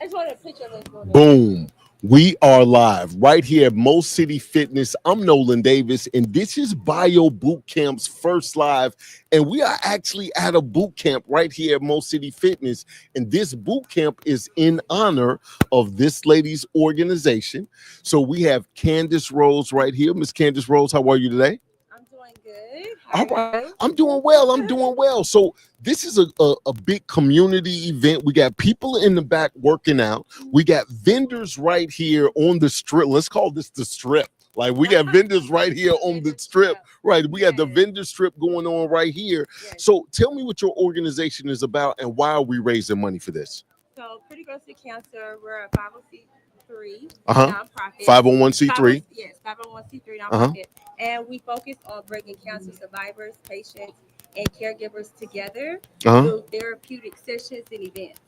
I just wanted a picture of this one. Boom. We are live right here at Mo City Fitness. I'm Nolan Davis, and this is Bio Boot Camp's first live. And we are actually at a boot camp right here at Mo City Fitness. And this boot camp is in honor of this lady's organization. So we have Candace Rose right here. Miss Candace Rose, how are you today? I'm doing good. How All are right. you? I'm doing well. I'm doing well. So this is a big community event. We got people in the back working out. We got vendors right here on the strip. Let's call this the strip. Like we got vendors right here on the strip. Right. We got the vendor strip going on right here. Yes. So tell me what your organization is about and why are we raising money for this? So, Pretty Girls with Cancer, we're a 501c3 Uh-huh. nonprofit. 501c3. Yes, 501c3 Uh-huh. nonprofit. And we focus on bringing cancer survivors, patients, and caregivers together Uh-huh. through therapeutic sessions and events.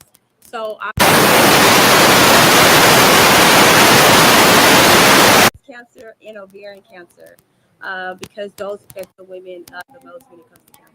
So, our cancer and ovarian cancer, because those affect the women the most when it comes to cancer.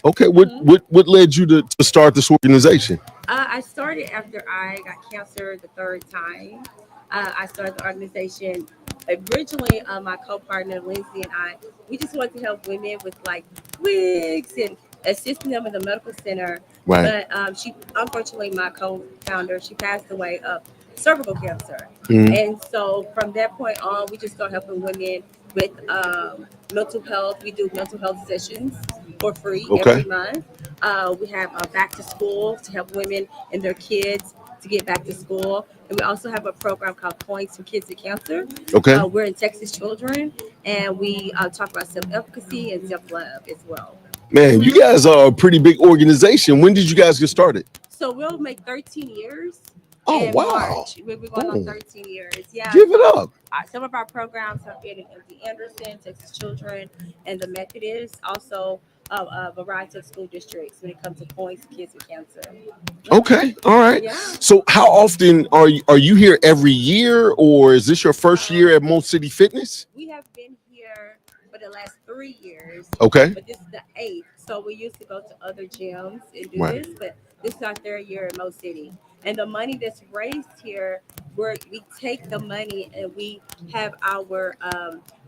Okay. Mhm. What led you to start this organization? I started after I got cancer the third time. I started the organization. Originally, my co-partner Lindsay and I, we just wanted to help women with like wigs and assisting them in the medical center. Right. But she, unfortunately, my co-founder, she passed away of cervical cancer. Mhm. And so from that point on, we just started helping women with mental health. We do mental health sessions for free Okay. every month. We have back to school to help women and their kids to get back to school. And we also have a program called Points for Kids with Cancer. Okay. We're in Texas Children, and we talk about self-efficacy and self-love as well. Man, you guys are a pretty big organization. When did you guys get started? So we'll make 13 years Oh, in wow. March. We'll be going on Boom. 13 years. Yeah. Give it So up. some of our programs have been in MD Anderson, Texas Children, and the Methodist. Also, a variety of school districts when it comes to points for kids with cancer. Okay. All right. Yeah. So how often are you here every year or is this your first year at Mo City Fitness? We have been here for the last 3 years, Okay. but this is the eighth. So we used to go to other gyms and do Right. this, but this is our third year in Mo City. And the money that's raised here, we take the money and we have our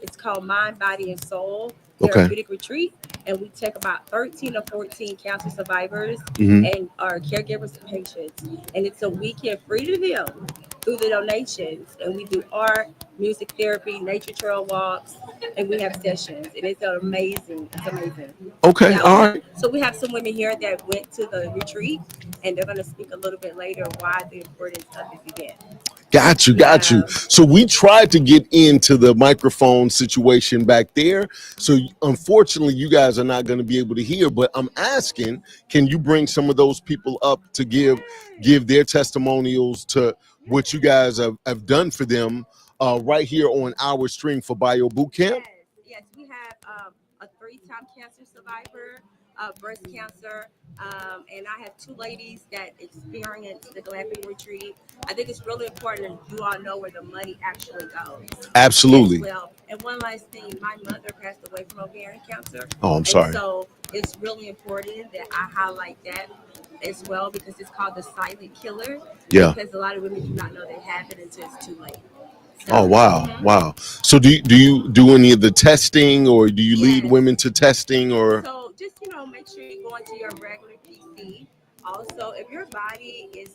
it's called Mind, Body, and Soul Okay. Therapeutic Retreat, and we take about 13 or 14 cancer survivors Hmm. and our caregivers and patients, and it's a weekend free to them through the donations, and we do art, music therapy, nature trail walks, and we have sessions, and it's amazing. It's amazing. Okay. Yeah, All right. so we have some women here that went to the retreat, and they're going to speak a little bit later why the importance of this event. Got you, got you. Yeah. So we tried to get into the microphone situation back there. So unfortunately, you guys are not going to be able to hear. But I'm asking, can you bring some of those people up to give their testimonials to what you guys have done for them right here on our stream for Bio Boot Camp? Yes, yes, we have a three-time cancer survivor, breast cancer, and I have two ladies that experienced the glamping retreat. I think it's really important that you all know where the money actually goes as Absolutely. well. And one last thing, my mother passed away from ovarian cancer, Oh, I'm and sorry. so it's really important that I highlight that as well because it's called the silent killer. Yeah. Because a lot of women do not know they have it until it's too late. Oh, So, wow, mhm. wow. So do you do any of the testing or do you lead Yes. women to testing or? So just make sure you go into your regular PC. Also, if your body is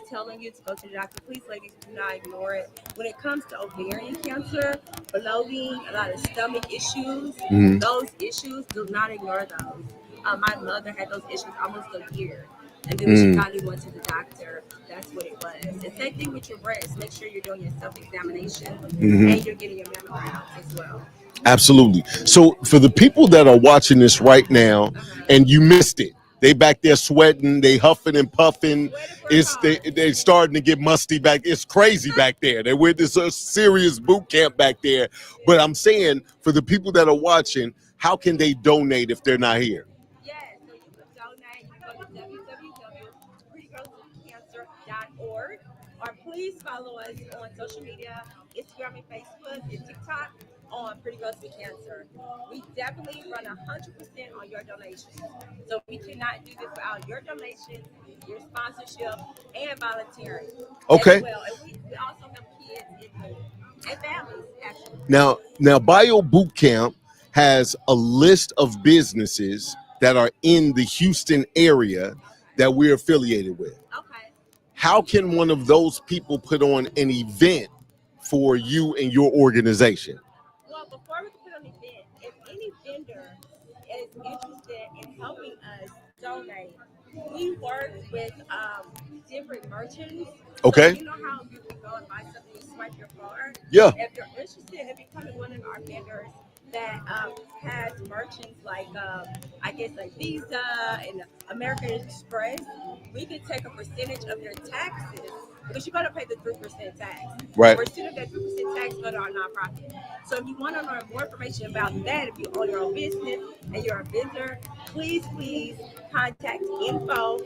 telling you to go to the doctor, please, ladies, do not ignore it. When it comes to ovarian cancer, bloating, a lot of stomach issues, Mhm. those issues, do not ignore those. My mother had those issues almost a year, and then when she Mm. finally went to the doctor, that's what it was. And same thing with your breast. Make sure you're doing your self-examination Mhm. and you're getting your mammograms as well. Absolutely. So for the people that are watching this right now Uh-huh. and you missed it, they back there sweating, they huffing and puffing. Sweating for It's they starting to get musty back. It's crazy back there. They with this serious boot camp back there. But I'm saying for the people that are watching, how can they donate if they're not here? Yes, so you can donate. You can go to www.prettygrowswithcancer.org, or please follow us on social media, Instagram and Facebook and TikTok. on Pretty Girls with Cancer. We definitely run 100% on your donations. So we cannot do this without your donations, your sponsorship, and volunteering as Okay. well. And we also have kids and families, actually. Now, Bio Boot Camp has a list of businesses that are in the Houston area that we're affiliated with. Okay. How can one of those people put on an event for you and your organization? Well, before we can put on an event, if any vendor is interested in helping us donate, we work with different merchants. So Okay. you know how you can go and buy something, you swipe your card. Yeah. If you're interested in becoming one of our vendors that has merchants like I guess like Visa and American Express, we can take a percentage of your taxes because you're going to pay the 3% tax. Right. Percent of that 3% tax go to our nonprofit. So if you want to learn more information about that, if you own your own business and you're a vendor, please contact info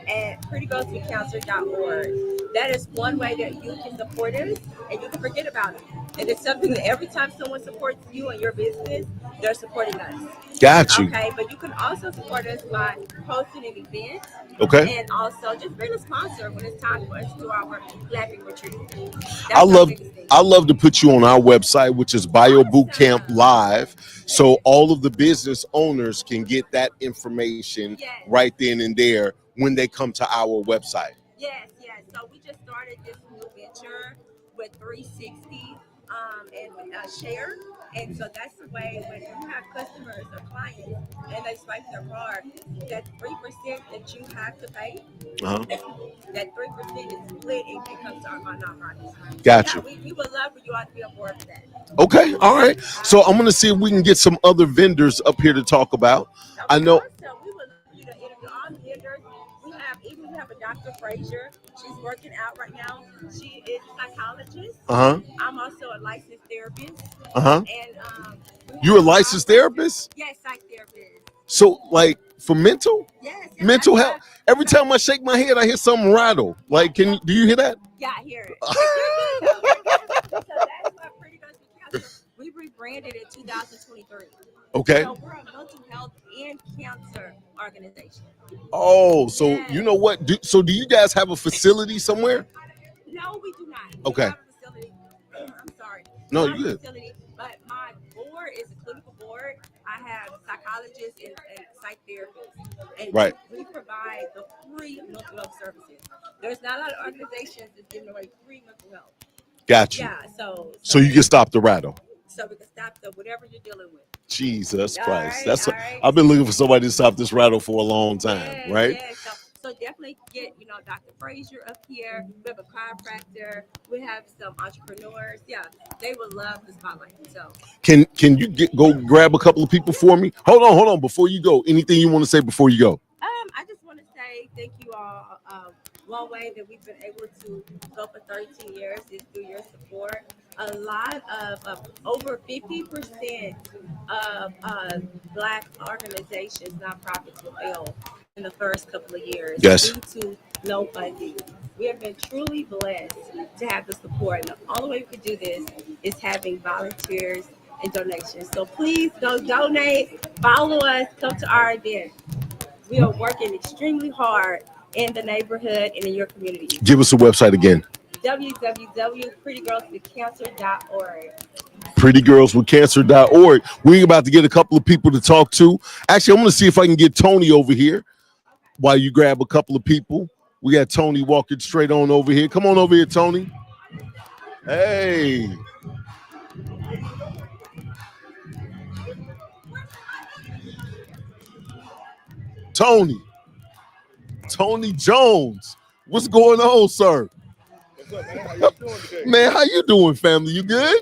at prettygirlswithcancer.org. That is one way that you can support us and you can forget about it. And it's something that every time someone supports you and your business, they're supporting us. Got you. Okay, but you can also support us by hosting an event. Okay. And also just bring a sponsor when it's time for us to do our laughing retreat. I That's our love biggest thing. I love to put you on our website, which is Bio Boot Camp Awesome. Live, so all of the business owners can get that information Yes. right then and there when they come to our website. Yes, yes. So we just started this new venture with 360 and share. And so that's the way when you have customers or clients and they swipe their card, that 3% that you have to pay, Uh-huh. that 3% is split and it comes to our nonprofits. Got Yeah, you. we would love for you all to be on board with that. Okay, all right. So I'm gonna see if we can get some other vendors up here to talk about. I know. Also, we would love for you to interview all the vendors. We have a Dr. Frazier. She's working out right now. She is a psychologist. Uh-huh. I'm also a licensed therapist. Uh-huh. And You're a licensed therapist? yes, psych therapist. So like for mental? Yes, Mental health. Every time I shake my head, I hear something rattle. Like, do you hear that? Yeah, I hear it. But you're good, though. So that's why Pretty Girls with Cancer. We rebranded in 2023. Okay. So we're a mental health and cancer organization. Oh, so Yes. you know what? Do you guys have a facility somewhere? No, we do not. Okay. We have a facility. I'm sorry. No, We have you a good. facility, but my board is a clinical board. I have psychologists and psych therapists, and Right. we provide the free mental health services. There's not a lot of organizations that's giving away free mental health. Got you. Yeah, So you can stop the rattle. so we can stop the whatever you're dealing with. Jesus All Christ. right, That's all right. I've been looking for somebody to stop this rattle for a long time, Yes, right? yes. So definitely get, Dr. Frazier up here. We have a chiropractor. We have some entrepreneurs. Yeah, they would love the spotlight. So Can you go grab a couple of people for me? Hold on. Before you go, anything you want to say before you go? I just want to say thank you all. One way that we've been able to go for 13 years is through your support. A lot of over 50% of Black organizations, nonprofits will fail in the first couple of years Yes. due to no funding. We have been truly blessed to have the support. And the only way we could do this is having volunteers and donations. So please go donate, follow us, come to our event. We are working extremely hard in the neighborhood and in your community. Give us a website again. www.prettygirlswithcancer.org. Prettygirlswithcancer.org. We're about to get a couple of people to talk to. Actually, I'm going to see if I can get Tony over here while you grab a couple of people. We got Tony walking straight on over here. Come on over here, Tony. Hey. Tony Jones. What's going on, sir? What's up, man? How you doing today? Man, how you doing, family? You good?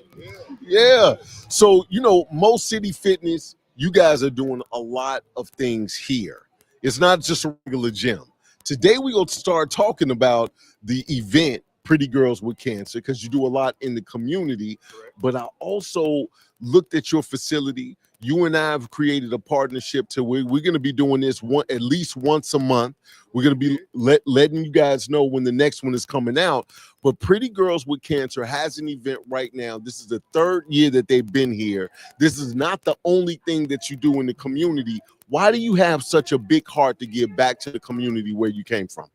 Yeah. So, Mo City Fitness, you guys are doing a lot of things here. It's not just a regular gym. Today, we're going to start talking about the event, Pretty Girls with Cancer, because you do a lot in the community. Correct. But I also looked at your facility. You and I have created a partnership to where we're going to be doing this at least once a month. We're going to be letting you guys know when the next one is coming out. But Pretty Girls with Cancer has an event right now. This is the third year that they've been here. This is not the only thing that you do in the community. Why do you have such a big heart to give back to the community where you came from?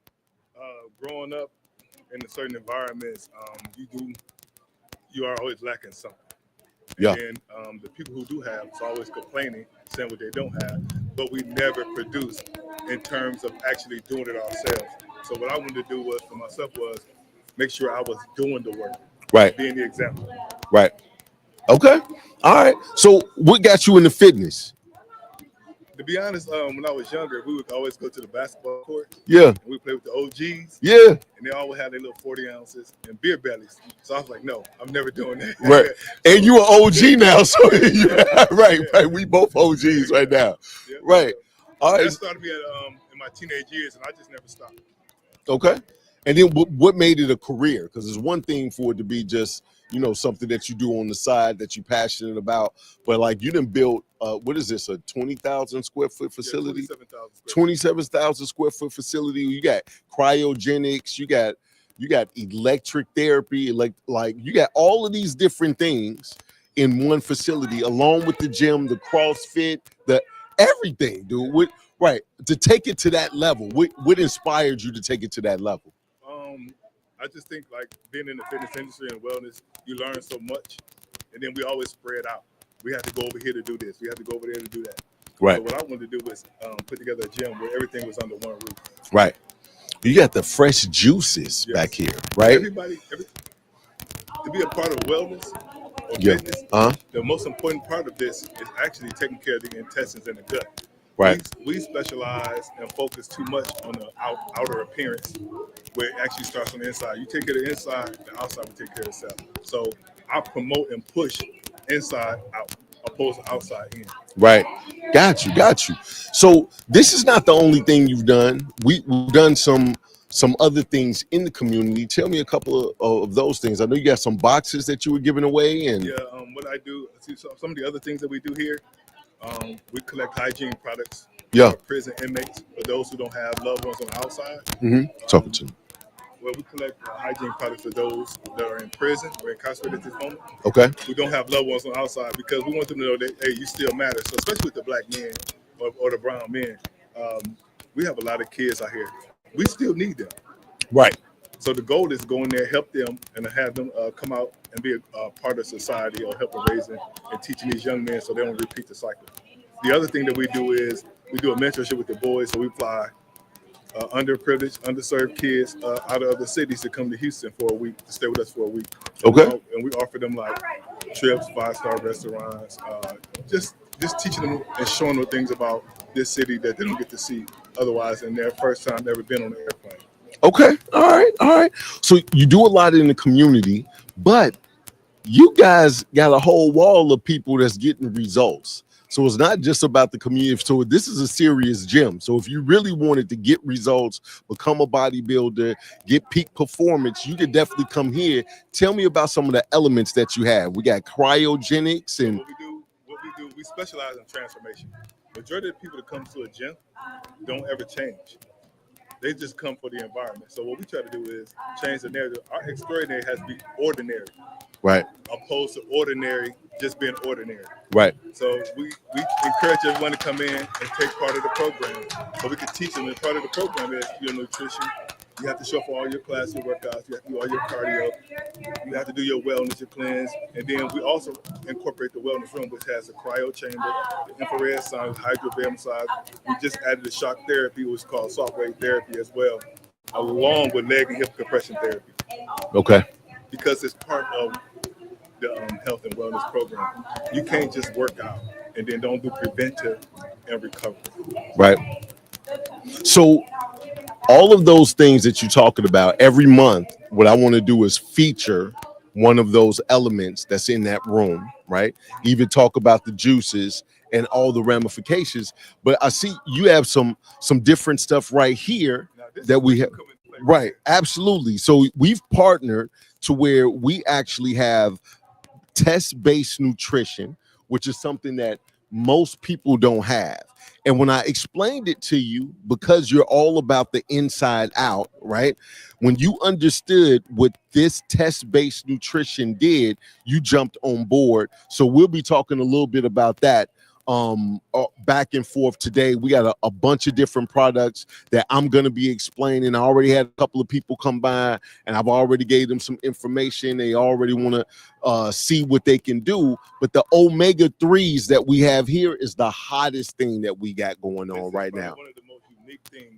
Growing up in certain environments, you are always lacking something. Yeah. And the people who do have is always complaining, saying what they don't have, but we never produce in terms of actually doing it ourselves. So what I wanted to do was for myself was make sure I was doing the work, Right. being the example. Right. Okay. All right. So what got you into fitness? To be honest, when I was younger, we would always go to the basketball court. Yeah. And we play with the OGs. Yeah. And they always had their little 40 ounces and beer bellies. So I was like, no, I'm never doing that. Right. And you are OG now. So right. We both OGs right now. Yeah. Right. All right. That started me in my teenage years, and I just never stopped. Okay. And then what made it a career? Because it's one thing for it to be just, something that you do on the side that you're passionate about. But like you done built, what is this, a 20,000 square foot facility? Yeah, 27,000 square foot facility. You got cryogenics. You got electric therapy. Like you got all of these different things in one facility, along with the gym, the CrossFit, the everything, dude. Right. To take it to that level, what inspired you to take it to that level? I just think like being in the fitness industry and wellness, you learn so much, and then we always spread out. We have to go over here to do this. We have to go over there to do that. Right. So what I wanted to do was put together a gym where everything was under one roof. Right. You got the fresh juices back here, right? To be a part of wellness or fitness, the most important part of this is actually taking care of the intestines and the gut. Right. We specialize and focus too much on the outer appearance, where it actually starts on the inside. You take care of the inside, the outside will take care of itself. So I promote and push inside out, opposed to outside in. Right. Got you. So this is not the only thing you've done. We've done some other things in the community. Tell me a couple of those things. I know you got some boxes that you were giving away, and what I do. See, some of the other things that we do here. We collect hygiene products for prison inmates, for those who don't have loved ones on the outside. Talking to me. Well, we collect hygiene products for those that are in prison or incarcerated at this moment. Okay. We don't have loved ones on the outside because we want them to know that, hey, you still matter. So especially with the black men or the brown men, we have a lot of kids out here. We still need them. Right. So the goal is to go in there, help them, and to have them come out and be a part of society or help them raising and teaching these young men so they don't repeat the cycle. The other thing that we do is we do a mentorship with the boys. So we fly underprivileged, underserved kids out of other cities to come to Houston for a week, to stay with us for a week. Okay. And we offer them like trips, 5-star restaurants, just teaching them and showing them things about this city that they don't get to see otherwise in their first time ever been on an airplane. Okay. All right. So you do a lot in the community, but you guys got a whole wall of people that's getting results. So it's not just about the community. So this is a serious gym. So if you really wanted to get results, become a bodybuilder, get peak performance, you could definitely come here. Tell me about some of the elements that you have. We got cryogenics and what we do, we specialize in transformation. Majority of the people that come to a gym don't ever change. They just come for the environment. So what we try to do is change the narrative. Our extraordinary has to be ordinary. Right. Opposed to ordinary just being ordinary. Right. So we encourage everyone to come in and take part of the program. So we can teach them. And part of the program is your nutrition. You have to show up for all your classes, your workouts. You have to do all your cardio. You have to do your wellness, your cleanse. And then we also incorporate the wellness room, which has a cryo chamber, the infrared sound, hydrobaric massage. We just added the shock therapy, which is called soft wave therapy as well, along with leg and hip compression therapy. Okay. Because it's part of the health and wellness program. You can't just work out and then don't do preventive and recovery. Right. So all of those things that you're talking about every month, what I want to do is feature one of those elements that's in that room, right? Even talk about the juices and all the ramifications. But I see you have some different stuff right here that we have. Right. Absolutely. So we've partnered to where we actually have test-based nutrition, which is something that most people don't have. And when I explained it to you, because you're all about the inside out, right? When you understood what this test-based nutrition did, you jumped on board. So we'll be talking a little bit about that back and forth today. We got a bunch of different products that I'm going to be explaining. I already had a couple of people come by and I've already gave them some information. They already want to see what they can do. But the omega-3s that we have here is the hottest thing that we got going on right now. One of the most unique things.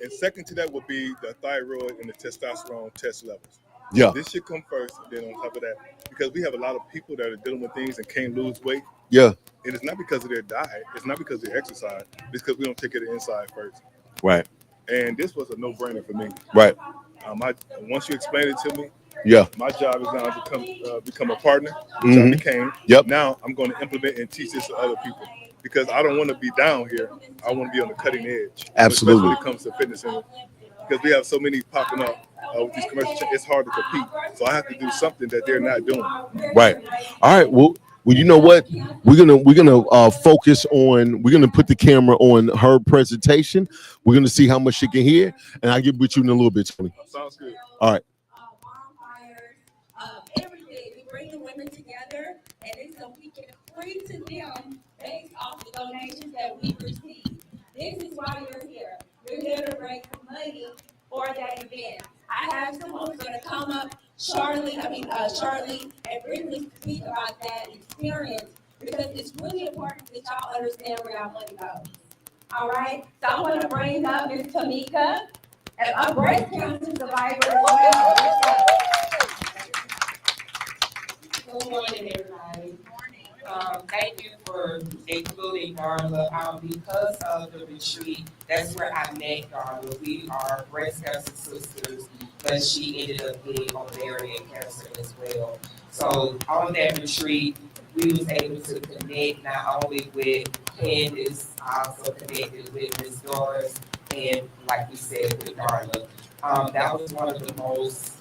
And second to that would be the thyroid and the testosterone test levels. Yeah. This should come first, and then on top of that, because we have a lot of people that are dealing with things and can't lose weight. Yeah. And it's not because of their diet. It's not because of their exercise. It's because we don't take it inside first. Right. And this was a no-brainer for me. Right. Once you explained it to me, yeah, my job is now to become a partner, which Mhm. I became. Yep. Now I'm going to implement and teach this to other people because I don't want to be down here. I want to be on the cutting edge. Absolutely. Especially when it comes to fitness, because we have so many popping up with these commercial chains, it's hard to compete. So I have to do something that they're not doing. Right. All right. Well, you know what? We're gonna focus on. We're gonna put the camera on her presentation. We're gonna see how much she can hear, and I'll get with you in a little bit, Tony. Sounds good. All right. Everything. We bring the women together, and it's so we can bring to them based off the donations that we receive. This is why you're here. You're here to raise money for that event. I have someone who's going to come up, Charlie, and briefly speak about that experience because it's really important that y'all understand where our money goes. All right? So I want to bring up Ms. Tamika, a breast cancer survivor as well. Good morning, everybody. Thank you for including Darla. Because of the retreat, that's where I met Darla. We are breast cancer sisters, but she ended up getting ovarian cancer as well. So on that retreat, we was able to connect not only with Candace, I also connected with Ms. Doris, and like we said, with Darla. That was one of the most,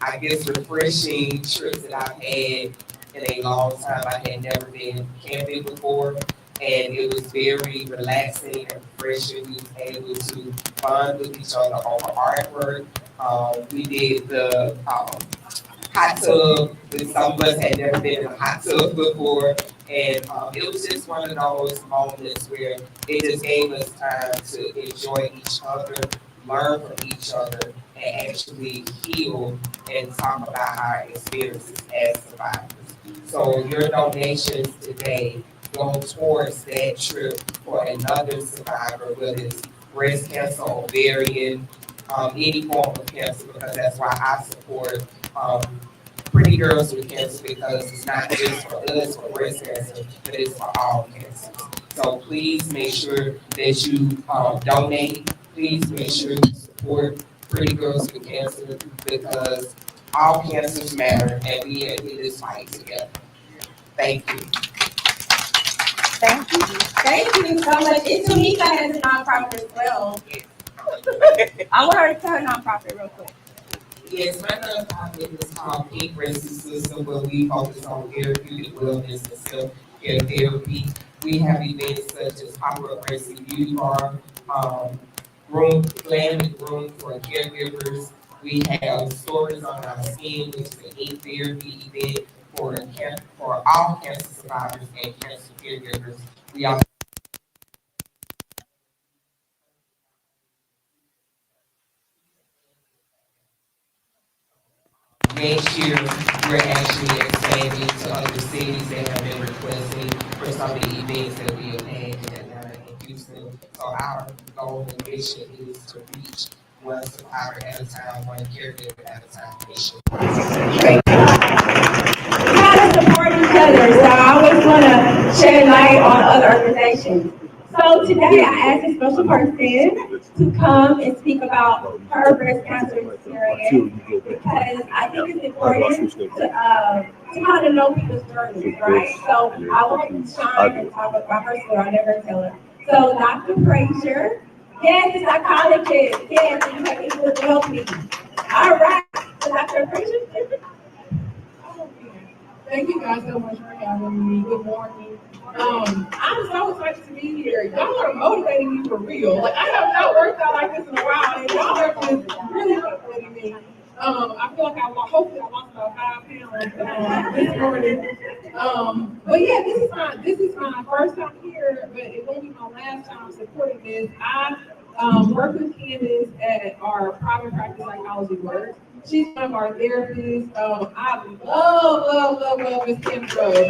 I guess, refreshing trips that I've had in a long time. I had never been camping before, and it was very relaxing and refreshing. We was able to bond with each other over artwork. We did the hot tub, because some of us had never been in a hot tub before, and it was just one of those moments where it just gave us time to enjoy each other, learn from each other, and actually heal and talk about our experiences as survivors. So your donations today go towards that trip for another survivor, whether it's breast cancer, ovarian, any form of cancer, because that's why I support Pretty Girls with Cancer, because it's not just for us for breast cancer, but it's for all cancers. So please make sure that you donate. Please make sure you support Pretty Girls with Cancer, because all cancers matter and we are in this fight together. Thank you. Thank you. Thank you so much. And Tamika has a nonprofit as well. I want her to tell her nonprofit real quick. Yes, my nonprofit is called Pink Breast System, where we focus on therapeutic wellness and self-care therapy. We have events such as pop-up breast and beauty bar, planning room for caregivers. We have stories on our skin, which is an ink therapy event for all cancer survivors and cancer caregivers. We also next year, we're actually expanding to other cities that have been requesting for some of the events that we have had in Atlanta and Houston. So our goal and mission is to reach one survivor at a time, one caregiver at a time. We gotta support each other, so I always want to shed light on other organizations. So today I asked a special person to come and speak about her breast cancer experience because I think it's important to kind of know people's journeys, right? So I want to shine and talk about her story. I never tell her. So Dr. Frazier, yes, the psychologist, yes, you have people to help me. All right, so Dr. Frazier. Thank you guys so much for having me. Good morning. I'm so excited to be here. Y'all are motivating me for real. Like I have not worked out like this in a while, and y'all are just really motivating me. I feel like hopefully I lost about 5 pounds this morning. But yeah, this is my first time here, but it won't be my last time supporting this. I work with Candace at our private practice psychology work. She's one of our therapists. I love Miss Kim Rose.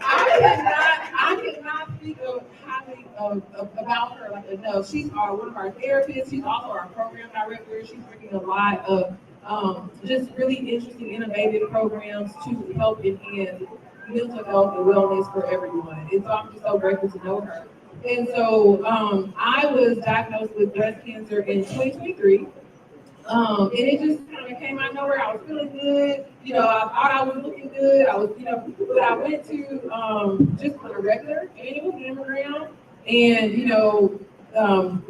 I cannot speak of highly about her like enough. She's one of our therapists. She's also our program director. She's bringing a lot of just really interesting, innovative programs to help enhance mental health and wellness for everyone. And so I'm just so grateful to know her. And so I was diagnosed with breast cancer in 2023. And it just kind of came out of nowhere. I was feeling good. I thought I was looking good. But I went to just on a regular annual mammogram, and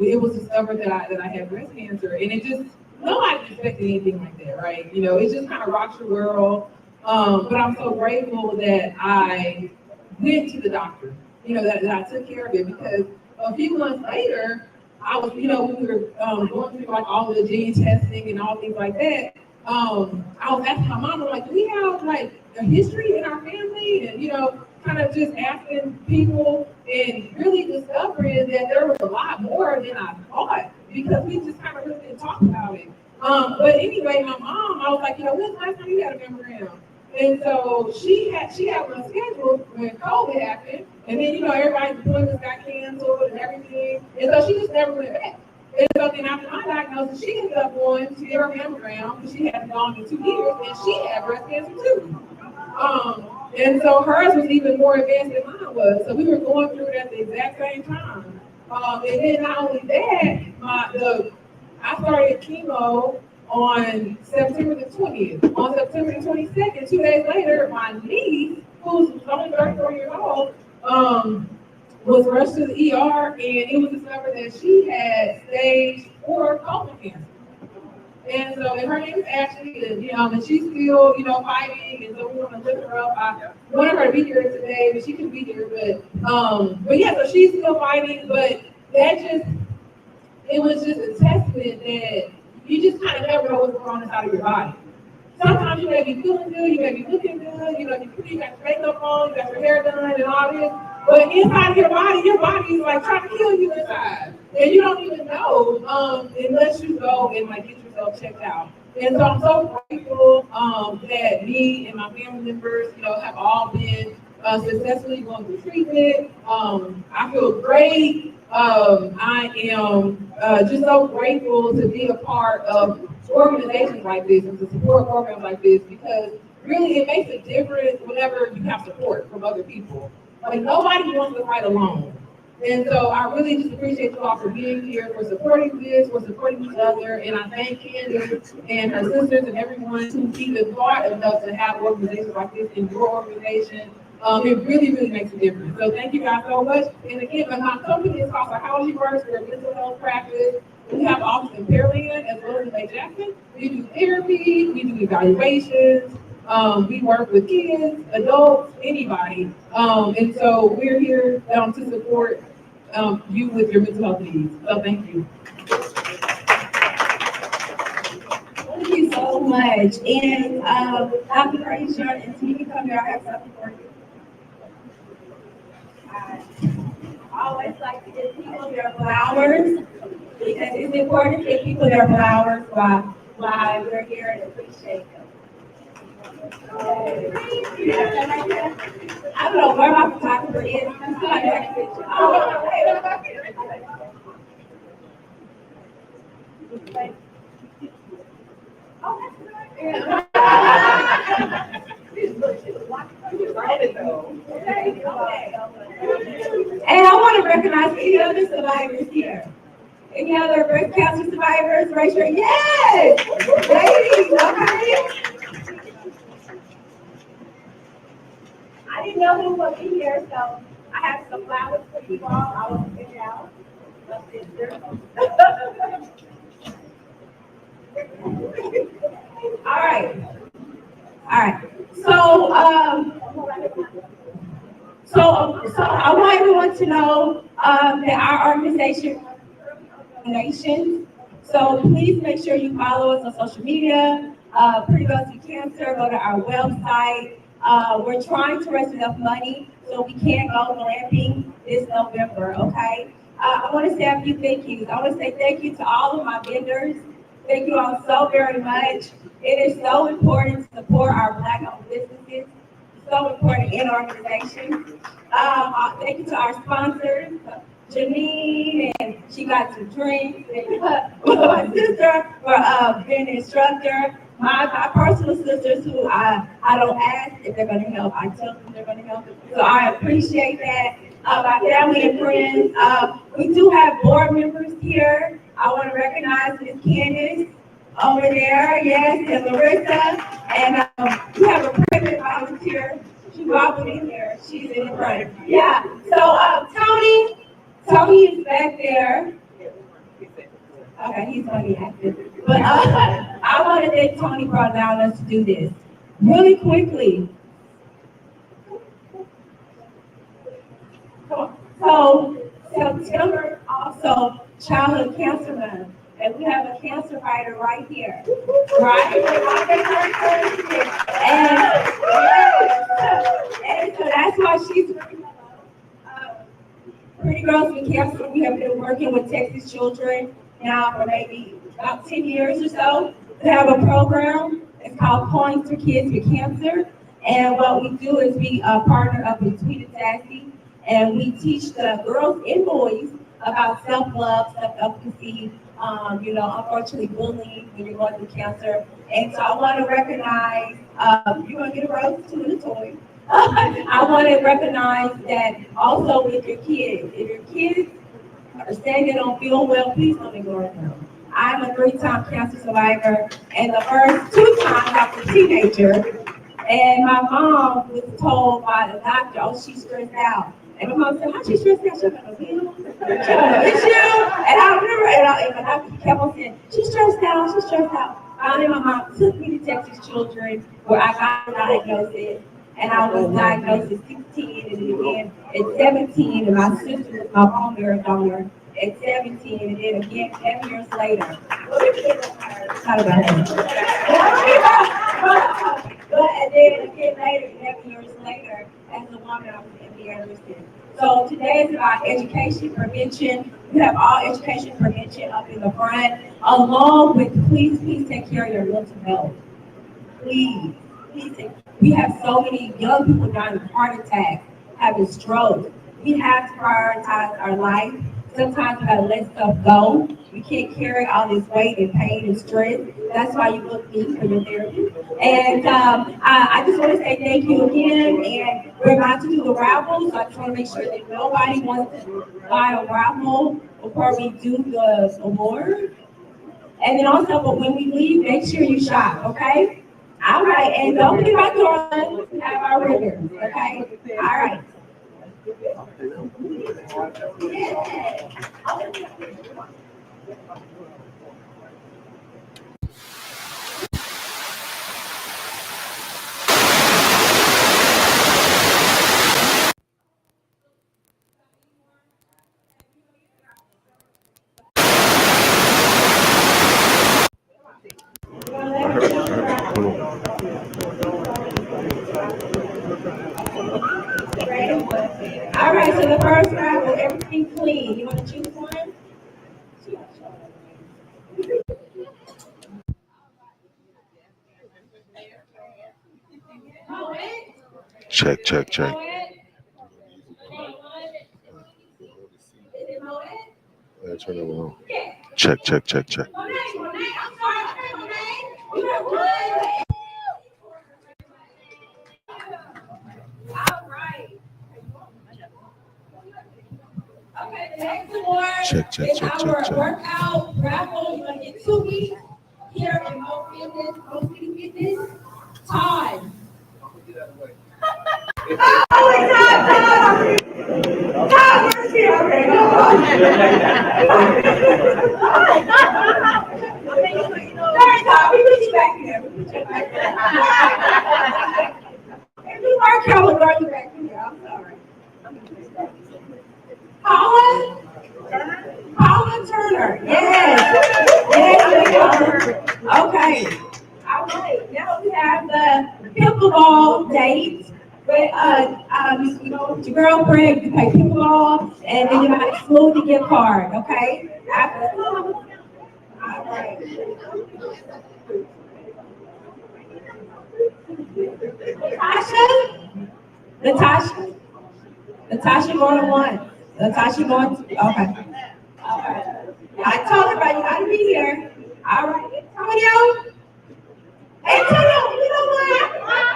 it was discovered that I had breast cancer, and it just nobody expected anything like that, right? It just kind of rocks your world. But I'm so grateful that I went to the doctor. That I took care of it because a few months later. I was, we were going through like all the gene testing and all things like that. I was asking my mom, like, do we have like a history in our family? And kind of just asking people and really discovering that there was a lot more than I thought because we just kind of really didn't talk about it. But anyway, my mom, I was like, when's the last time you had a mammogram? And so she had one scheduled when COVID happened, and then everybody's appointments got canceled and everything, and so she just never went back. And so then after my diagnosis, she ended up going to get her mammogram because she hadn't gone in 2 years, and she had breast cancer too. And so hers was even more advanced than mine was. So we were going through it at the exact same time. And then not only that, I started chemo on September the 20th. On September the 22nd, 2 days later, my niece, who's only 34 years old, was rushed to the ER, and it was discovered that she had stage 4 colon cancer. And so, and her name is Ashley, and she's still, fighting, and so we want to lift her up. I wanted her to be here today, but she couldn't be here. But yeah, so she's still fighting, but it was just a testament that you just kind of never know what's going on inside of your body. Sometimes you may be feeling good, you may be looking good, you got your makeup on, you got your hair done and all this, but inside your body is like trying to kill you inside. And you don't even know unless you go and like get yourself checked out. And so I'm so grateful that me and my family members, have all been successfully going through treatment. I feel great. I am just so grateful to be a part of organizations like this and to support programs like this because really it makes a difference whenever you have support from other people. Like nobody wants to fight alone. And so I really just appreciate you all for being here, for supporting this, for supporting each other. And I thank Candace and her sisters and everyone who's even thought enough to have organizations like this in your organization. It really, really makes a difference. So thank you guys so much. And again, my company is called Psychology Works. We're a mental health practice. We have office in Pearland as well as in Lake Jackson. We do therapy, we do evaluations. We work with kids, adults, anybody. And so we're here to support you with your mental health needs. So thank you. Thank you so much. And Dr. Frazier, and you can come here, I have something for you. I always like to give people their flowers because it's important to give people their flowers while we're here and appreciate them. I don't know where my photographer is. I'm still like that picture. And I want to recognize any other survivors here. Any other breast cancer survivors? Raise your hand. Yes! Ladies, okay. I didn't know who was in here, so I have some flowers for you all. I want to pick it out. All right. So that our organization donations. So please make sure you follow us on social media. Pretty Girls With Cancer. Go to our website. We're trying to raise enough money so we can go glamping this November. Okay. I want to say a few thank yous. I want to say thank you to all of my vendors. Thank you all so very much. It is so important to support our Black-owned businesses. So important in organizations. Thank you to our sponsors, Janine, and she got some drinks. And my sister for being an instructor. My personal sisters who I don't ask if they're going to help. I tell them they're going to help. So I appreciate that. My family and friends. We do have board members here. I want to recognize Ms. Candace over there, yes, and Larissa. And we have a pregnant volunteer. She wobbled in here. She's in the front. Yeah. So Tony is back there. Okay, he's going to be active. But I want to thank Tony for allowing us to do this. Really quickly. So September also Childhood Cancer Month. And we have a cancer fighter right here. Right? And so that's why she's Pretty Girls With Cancer. We have been working with Texas children now for maybe about 10 years or so. We have a program. It's called Points for Kids with Cancer. And what we do is we partner up with Tweet and Sassy, and we teach the girls and boys about self-love, self-efficacy, unfortunately bullying when you're going through cancer. And so I want to recognize, you're going to get a rose too and a toy. I want to recognize that also with your kids. If your kids are saying they don't feel well, please don't ignore them. I'm a 3-time cancer survivor, and the first 2 times I was a teenager, and my mom was told by the doctor, oh, she's stressed out. And my mom said, how she stressed out? She got no pill? She got no issue? And I remember, and my doctor kept on saying, she's stressed out, she's stressed out. Finally, my mom took me to Texas Children, where I got a diagnosis. And I was diagnosed at 16, and then again at 17, and my sister was my own marathoner at 17, and then again 10 years later. Not about that. But and then again later, 11 years later, as a woman, I was in the Anderson. So today is about education, prevention. We have all education prevention up in the front, along with please take care of your mental health. Please take. We have so many young people dying of heart attacks, having strokes. We have to prioritize our life. Sometimes we gotta let stuff go. You can't carry all this weight and pain and stress. That's why you book me for your therapy. And I just want to say thank you again. And we're about to do the raffle, so I just want to make sure that nobody wants to buy a raffle before we do the award. And then also, but when we leave, make sure you shop, okay? All right, and don't forget about Dorland. We have our ribbons, okay? All right. All right, so the first raffle, everything clean. You want to choose one? Check, check, check. Turn it on. Check, check, check, check. Okay, the next award Check, is check, our check, check. workout raffle. You're going to get 2 weeks here in Mo Fitness. Todd. Todd, where's he? Okay, go on. Sorry, Todd, we put you back here. If you work out, we'll bring you back here. I'm sorry. Paula? Turner. Yes. Yes, we are. Okay. All right. Now we have the pickleball date. With, your girlfriend, you play pickleball, and then you got a smoothie gift card, okay? All right. Natasha? Natasha? Natasha going once. Natasha going, okay. I told her, but you gotta be here. All right. Antonio? Antonio, you know what?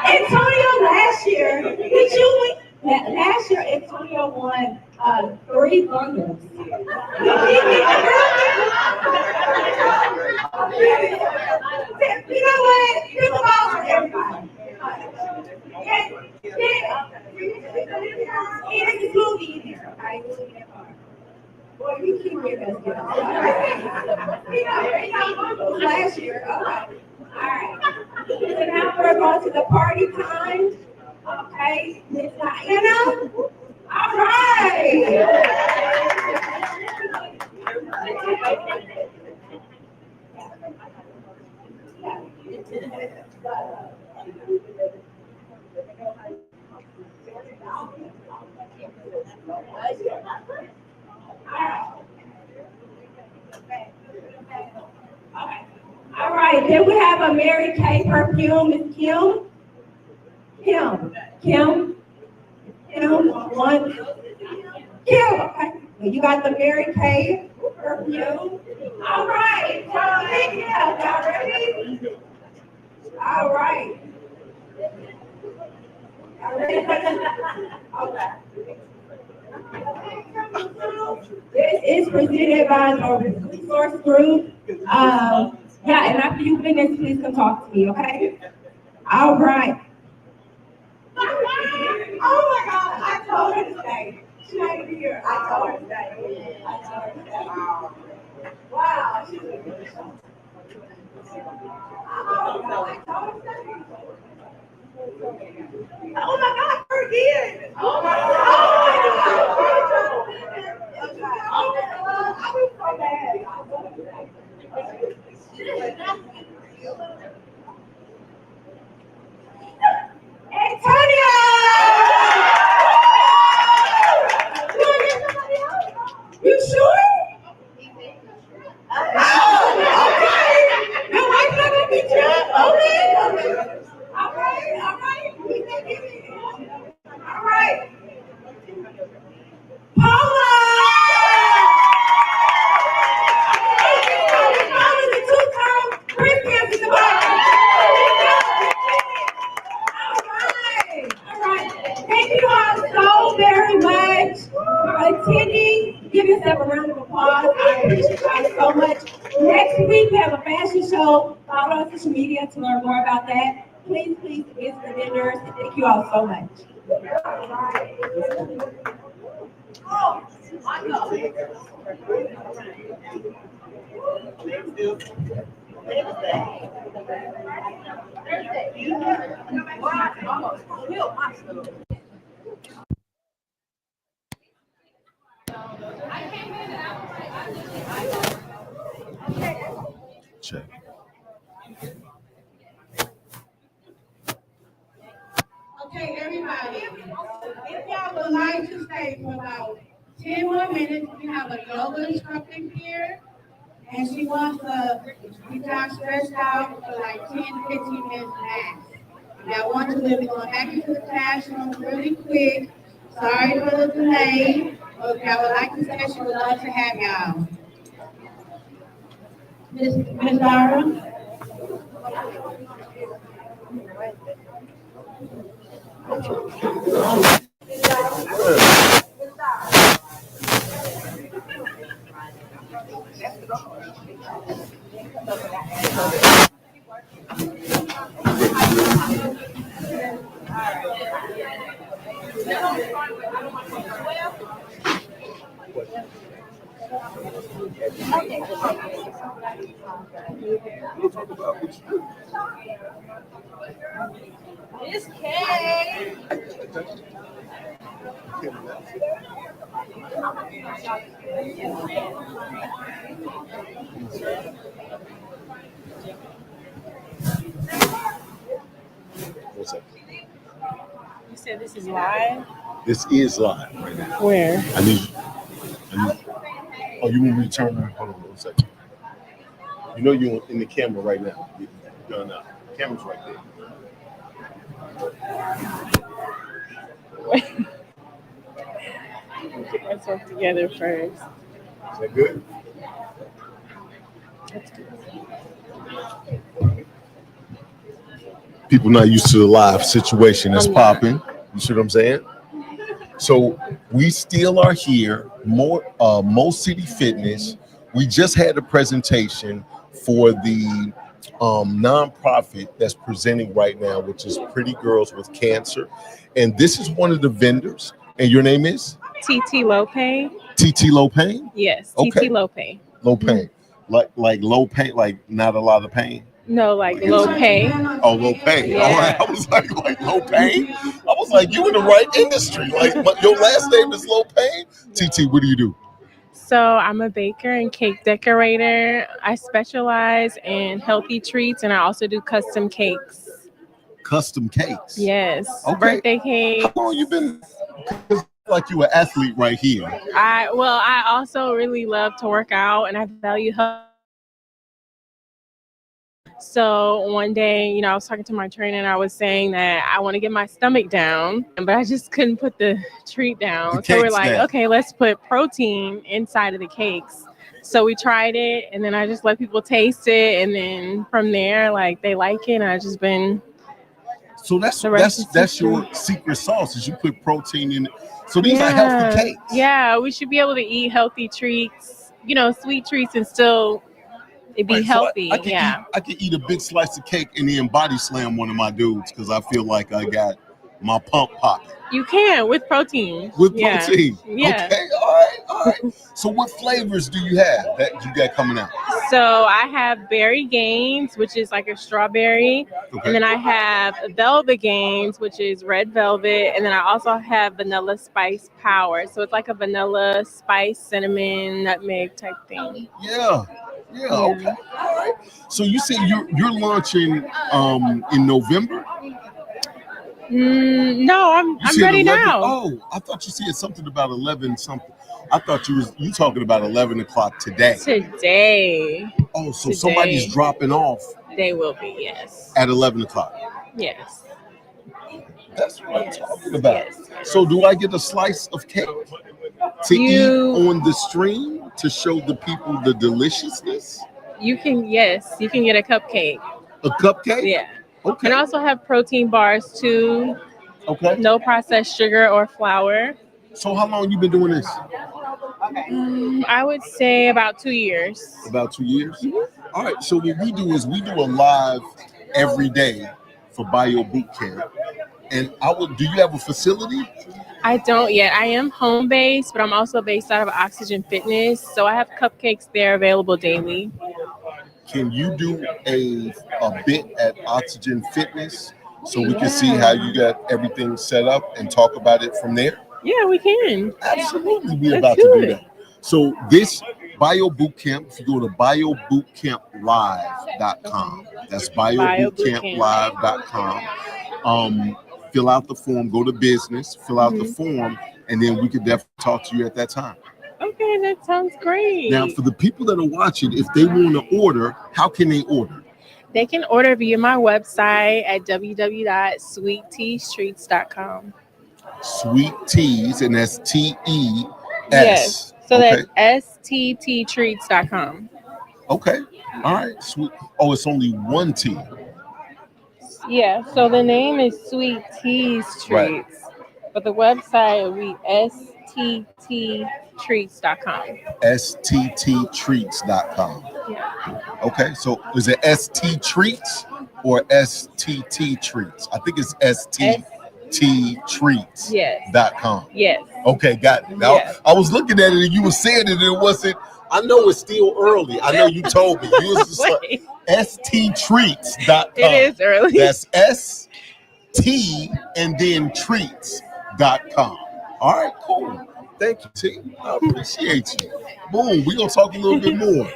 Antonio last year, did you win? Last year, Antonio won 3 bundles. You know what? Think about for everybody. And it's a smoothie in here, okay? Boy, you keep your best guess. Last year, okay. All right. So now we're going to the party time. Okay. Miss Diana. All right. Okay. All right. Then we have a Mary Kay perfume. Miss Kim. Kim. Kim. Kim. One. Kim. Okay. Well, you got the Mary Kay perfume. All right. Y'all ready? All right. Y'all ready? Okay. This is presented by the resource group. Yeah, and after you finish, please come talk to me, okay? All right. Oh my God, I told her to stay. She might be here. I told her to stay. I told her to stay. Wow. I told her to stay. Oh my God, her again. Oh my God. Oh my God. I was so bad. Antonio! You sure? Oh, okay. Your wife not gonna beat you up? Okay. All right. We can give it. All right. Paula! Paula's a two-time BootCamp in the All right. Thank you all so very much for attending. Give yourself a round of applause. I appreciate you guys so much. Next week, we have a fashion show. Follow our social media to learn more about that. Please visit the vendors. Thank you all so much. Oh, I know. Check. Okay, everybody, if y'all would like to stay for about 10 more minutes, we have a yoga instructor here, and she wants to get y'all stretched out for like 10 to 15 minutes max. If y'all want to, we'll be going back into the classroom really quick. Sorry for the delay, but if y'all would like to stay, she would love to have y'all. Ms. Dara? Miss K. What's up? You said this is live? This is live right now. Where? I need. Oh, you want me to turn her? Hold on one second. You know you're in the camera right now. You're done now. The camera's right there. Wait. Get myself together first. Is that good? That's good. People not used to the live situation that's popping. You see what I'm saying? So we still are here. Mo City Fitness. We just had a presentation for the nonprofit that's presenting right now, which is Pretty Girls with Cancer. And this is one of the vendors. And your name is? TT Lopay. TT Lopay? Yes, Okay. TT Lopay. Low pain. Like low pain, like not a lot of pain. No, like low pay. Oh, low pain. Yeah. All right. I was like low pain. I was like, you in the right industry. Like your last name is Low Pain. TT, what do you do? So I'm a baker and cake decorator. I specialize in healthy treats and I also do custom cakes. Custom cakes. Yes. Okay. Birthday cake. How long you been? Like you an athlete right here. I also really love to work out and I value health. So one day, I was talking to my trainer and I was saying that I want to get my stomach down, but I just couldn't put the treat down. So we're like, okay, let's put protein inside of the cakes. So we tried it and then I just let people taste it. And then from there, like they like it. And I've just been. So that's your secret sauce is you put protein in it. So these are healthy cakes. Yeah, we should be able to eat healthy treats, sweet treats and still be healthy. So I can eat a big slice of cake and then body slam one of my dudes because I feel like I got my pump popping. You can with protein. With protein. Yeah. Okay. All right. So what flavors do you have that you got coming out? So I have Berry Games, which is like a strawberry. Okay. And then I have Velvet Games, which is red velvet. And then I also have Vanilla Spice Power. So it's like a vanilla spice, cinnamon, nutmeg type thing. Yeah. Okay. All right. So you said you're launching in November? No, I'm ready 11? now. Oh, I thought you said something about 11 something. I thought you talking about 11 o'clock today. Today. Oh, so somebody's dropping off. They will be, yes. At 11 o'clock. Yes. That's what I'm talking about. Yes. So do I get a slice of cake to eat on the stream to show the people the deliciousness? You can get a cupcake. A cupcake? Yeah. Okay. And I also have protein bars too. Okay. No processed sugar or flour. So how long you been doing this? I would say about 2 years. About 2 years? Mm-hmm. All right. So what we do is we do a live every day for Bio BootCamp. And do you have a facility? I don't yet. I am home based, but I'm also based out of Oxygen Fitness. So I have cupcakes there available daily. Can you do a bit at Oxygen Fitness so we can see how you got everything set up and talk about it from there? Yeah, we can. Absolutely. We're about to do that. So this Bio BootCamp, if you go to biobootcamplive.com, that's biobootcamplive.com. Fill out the form, go to business, fill out the form, and then we could definitely talk to you at that time. Okay, that sounds great. Now, for the people that are watching, if they want to order, how can they order? They can order via my website at www.sweetteastreats.com. Sweet Teas, and that's TES. Yes. So that's STTtreats.com. Okay. All right. Sweet. Oh, it's only one T. Yeah. So the name is Sweet Teas Treats, right. But the website will be STTtreats.com. STTtreats.com. Yeah. Okay. So is it ST Treats or STT Treats? I think it's STTtreats.com. Yes. Okay, got it. Now, I was looking at it and you were saying it, and it wasn't. I know it's still early. I know you told me. You was just like STTreats.com. It is early. That's ST and then treats.com. All right, cool. Thank you, T. I appreciate you. Boom. We're gonna talk a little bit more.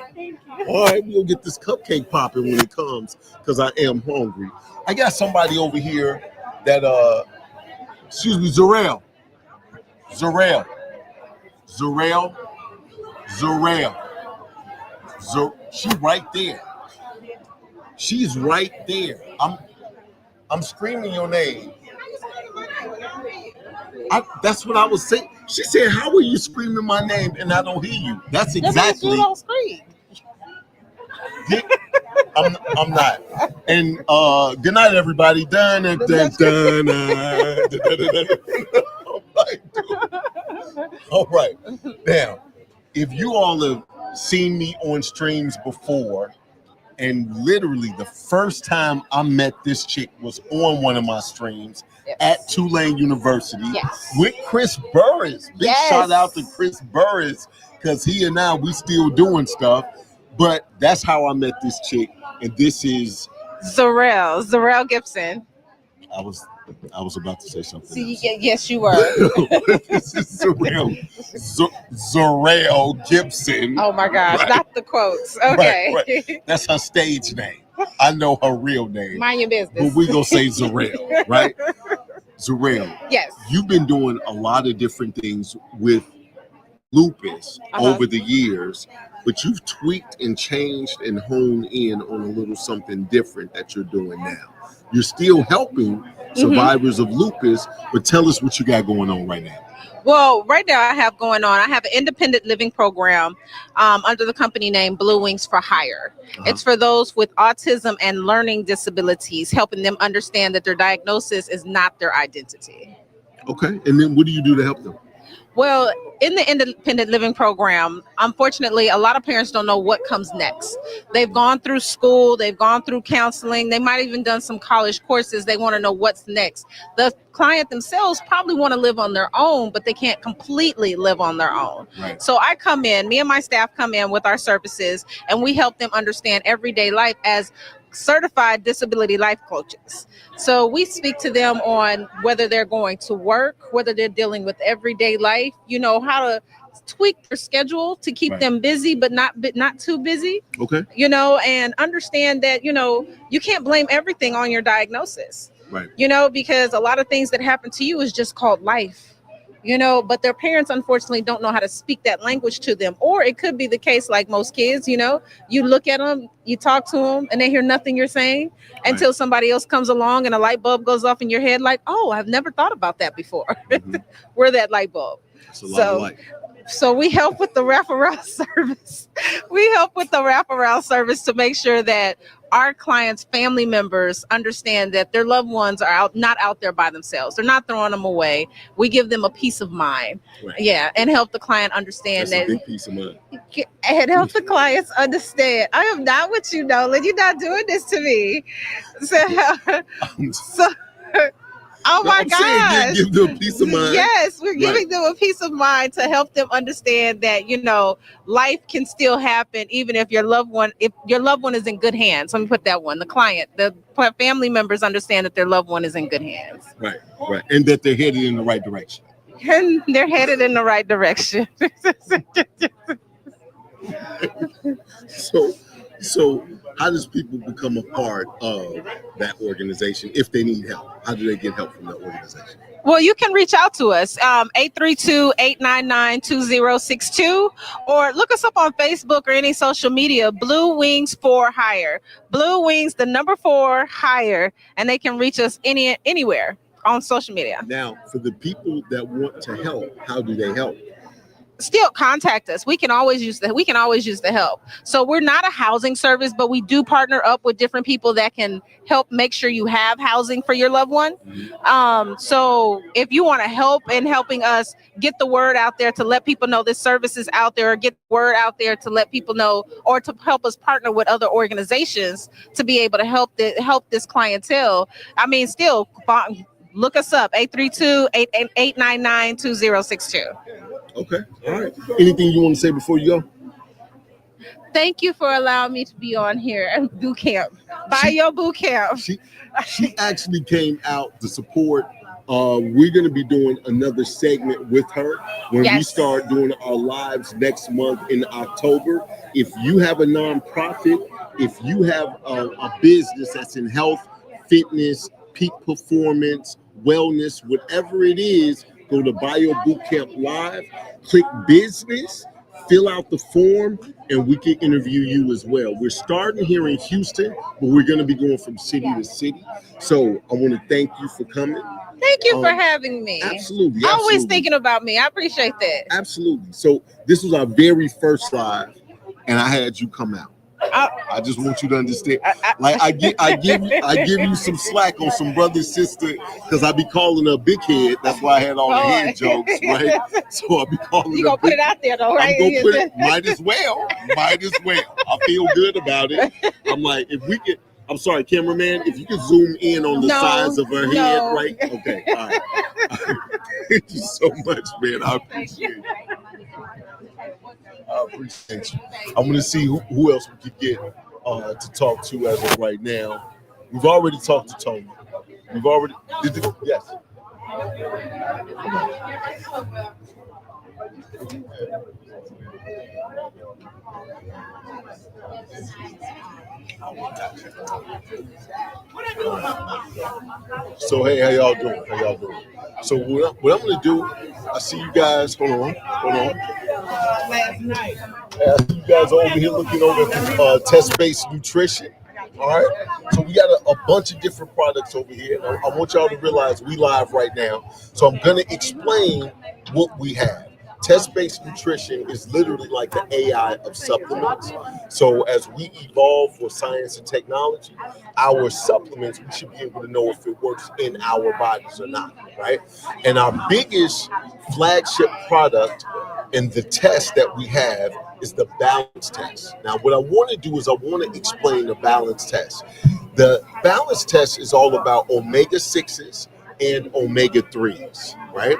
All right, we'll get this cupcake popping when it comes, because I am hungry. I got somebody over here that excuse me, Zarel. She right there. She's right there. I'm screaming your name. That's what I was saying. She said, "How are you screaming my name and I don't hear you?" That's exactly. You don't scream. I'm not. And good night, everybody. Dun, dun, dun, dun, dun, dun, dun, dun. All right. Now, if you all have seen me on streams before, and literally the first time I met this chick was on one of my streams at Tulane University with Chris Burris. Big shout out to Chris Burris, because he and I, we still doing stuff. But that's how I met this chick, and this is Zarel Gibson. I was about to say something. See, yes, you were. This is Zarel Gibson. Oh my gosh, right? Not the quotes. Okay. Right. That's her stage name. I know her real name. Mind your business. But we gonna say Zarel, right? Zarel. Yes. You've been doing a lot of different things with lupus over the years, but you've tweaked and changed and honed in on a little something different that you're doing now. You're still helping survivors of lupus, but tell us what you got going on right now. Well, right now I have an independent living program under the company name Blue Wings for Hire. It's for those with autism and learning disabilities, helping them understand that their diagnosis is not their identity. Okay. And then what do you do to help them? Well, in the independent living program, unfortunately, a lot of parents don't know what comes next. They've gone through school, they've gone through counseling, they might have even done some college courses. They want to know what's next. The client themselves probably want to live on their own, but they can't completely live on their own. Right. So me and my staff come in with our services, and we help them understand everyday life as certified disability life coaches. So we speak to them on whether they're going to work, whether they're dealing with everyday life, how to tweak their schedule to keep them busy, but not too busy. Okay. And understand that, you can't blame everything on your diagnosis. Right. Because a lot of things that happen to you is just called life. But their parents, unfortunately, don't know how to speak that language to them. Or it could be the case, like most kids, you look at them, you talk to them, and they hear nothing you're saying until somebody else comes along and a light bulb goes off in your head, like, oh, I've never thought about that before. We're that light bulb. That's a lot of light. So we help with the wraparound service. To make sure that our clients' family members understand that their loved ones are not out there by themselves. They're not throwing them away. We give them a peace of mind. Right. Yeah, and help the client understand That's a big peace of mind. And help the clients understand. I am not with you, Nolan. You're not doing this to me. Oh my gosh. Give them a peace of mind. Yes, we're giving them a peace of mind to help them understand that, life can still happen even if your loved one is in good hands. Let me put that one. The family members understand that their loved one is in good hands. Right. And that they're headed in the right direction. And they're headed in the right direction. So how does people become a part of that organization if they need help? How do they get help from that organization? Well, you can reach out to us, 832-899-2062, or look us up on Facebook or any social media, Blue Wings for Hire. Blue Wings, the number 4, Hire, and they can reach us anywhere on social media. Now, for the people that want to help, how do they help? Still contact us. We can always use the help. So we're not a housing service, but we do partner up with different people that can help make sure you have housing for your loved one. So if you want to help in helping us get the word out there to let people know this service is out there, or get the word out there to let people know, or to help us partner with other organizations to be able to help this clientele. Still look us up, 832-899-2062. Okay. All right. Anything you want to say before you go? Thank you for allowing me to be on here at BootCamp. Your BootCamp. She actually came out to support We're going to be doing another segment with her when we Yes. start doing our lives next month in October. If you have a nonprofit, if you have a business that's in health, fitness, peak performance, wellness, whatever it is, go to Bio Bootcamp Live, click business, fill out the form, and we can interview you as well. We're starting here in Houston, but we're going to be going from city to city. So I want to thank you for coming. Thank you for having me. Absolutely. Always thinking about me. I appreciate that. Absolutely. So this was our very first live, and I had you come out. I just want you to understand. Like I give you some slack on some brother sister because I be calling her big head. That's why I had all the head jokes, right? So I be calling her. You gonna put it out there though, right? I'm gonna put it. Might as well. I feel good about it. I'm like, if we could. I'm sorry, cameraman. If you could zoom in on the size of her head, right? Okay. All right. Thank you so much, man. I appreciate it. I appreciate you. I'm going to see who else we could get to talk to as of right now. We've already talked to Tony. Yes. So hey, how y'all doing? So what I'm gonna do? I see you guys. Hold on. Last night. I see you guys over here looking over at test-based nutrition. All right. So we got a bunch of different products over here. I want y'all to realize we live right now. So I'm gonna explain what we have. Test-based nutrition is literally like the AI of supplements. So as we evolve for science and technology, our supplements, we should be able to know if it works in our bodies or not, right? And our biggest flagship product and the test that we have is the balance test. Now, what I want to do is I want to explain the balance test. The balance test is all about omega-6s and omega-3s, right?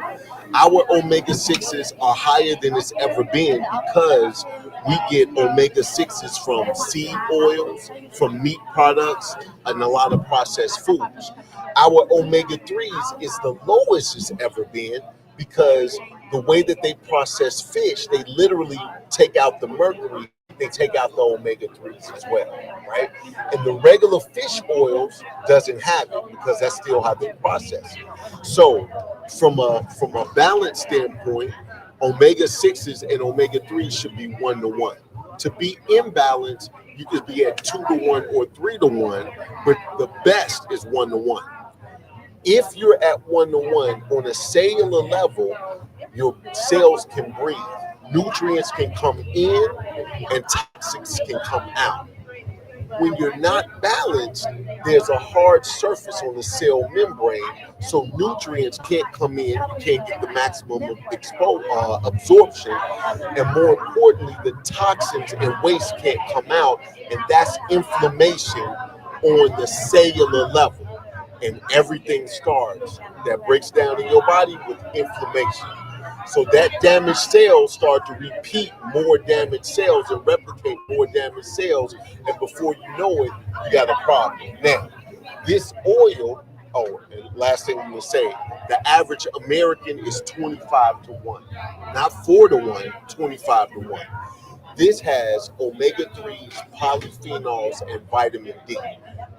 Our omega-6s are higher than it's ever been because we get omega-6s from seed oils, from meat products, and a lot of processed foods. Our omega-3s is the lowest it's ever been because the way that they process fish, they literally take out the mercury, they take out the omega-3s as well, right? And the regular fish oils doesn't have it because that's still how they process it. So from a balance standpoint, omega-6s and omega-3s should be 1-to-1. To be imbalanced, you could be at 2-to-1 or 3-to-1, but the best is 1-to-1. If you're at 1-to-1 on a cellular level, your cells can breathe. Nutrients can come in and toxins can come out. When you're not balanced, there's a hard surface on the cell membrane, so nutrients can't come in, you can't get the maximum absorption, and more importantly, the toxins and waste can't come out, and that's inflammation on the cellular level. And everything starts that breaks down in your body with inflammation. So that damaged cells start to repeat more damaged cells and replicate more damaged cells. And before you know it, you got a problem. Now, this oil, and last thing I'm going to say, the average American is 25-to-1. Not 4-to-1, 25-to-1. This has omega-3s, polyphenols, and vitamin D.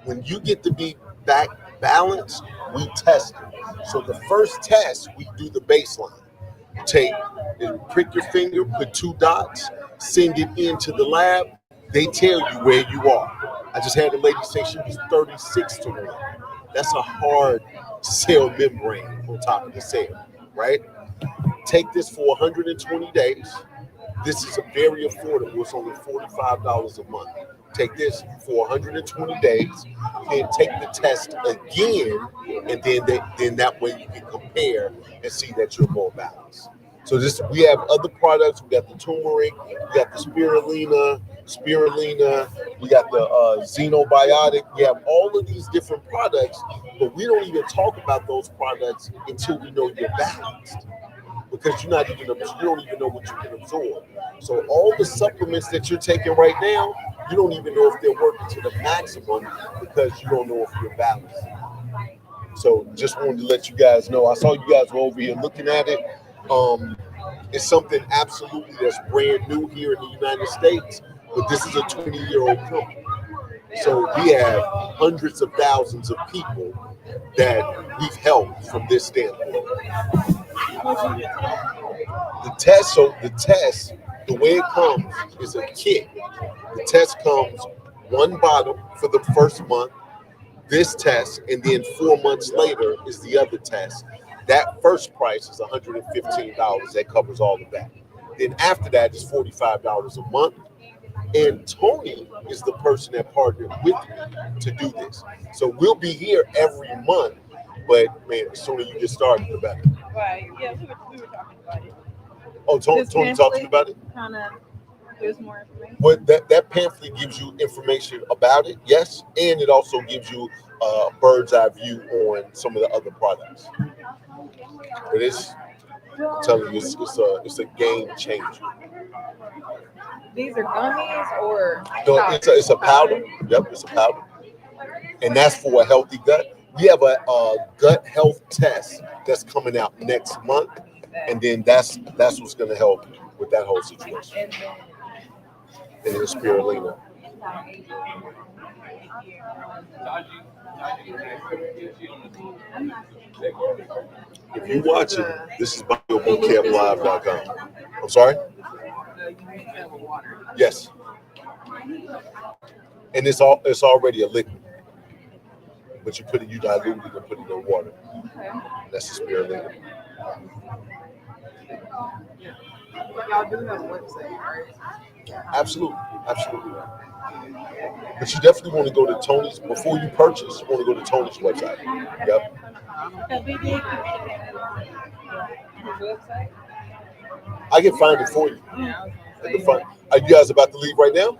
When you get to be back balanced, we test it. So the first test, we do the baseline. Take and prick your finger, put 2 dots, send it into the lab. They tell you where you are. I just had a lady say she was 36-to-1. That's a hard cell membrane on top of the cell, right? Take this for 120 days. This is very affordable. It's only $45 a month. Take this for 120 days, then take the test again, and then that way you can compare and see that you're more balanced. So we have other products. We got the turmeric, we got the spirulina, we got the xenobiotic. We have all of these different products, but we don't even talk about those products until we know you're balanced. Because you don't even know what you can absorb. So all the supplements that you're taking right now, you don't even know if they're working to the maximum because you don't know if you're balanced. So just wanted to let you guys know. I saw you guys were over here looking at it. It's something absolutely that's brand new here in the United States, but this is a 20-year-old company. So we have hundreds of thousands of people that we've helped from this standpoint. The way it comes is a kit. The test comes one bottle for the first month, this test, and then 4 months later is the other test. That first price is $115. That covers all of that. Then after that is $45 a month. And Tony is the person that partnered with me to do this. So we'll be here every month, but man, the sooner you get started, the better. Right. Yeah, we were talking about it. Oh, Tony talked to you about it? Kind of gives more information. But that pamphlet gives you information about it, yes, and it also gives you a bird's eye view on some of the other products. But I'm telling you, it's a game changer. These are gummies or No, it's a powder. Yep, it's a powder, and that's for a healthy gut. We have a gut health test that's coming out next month, and then that's what's going to help with that whole situation. And then spirulina. If you're watching, this is BioBootCampLive.com. I'm sorry? Yes. And it's already a liquid. But you dilute it and put it in water. Okay. That's the spirulina. Y'all do have a website, right? Absolutely. But you definitely want to go to Tony's before you purchase. You want to go to Tony's website. Yep. I can find it for you. Are you guys about to leave right now?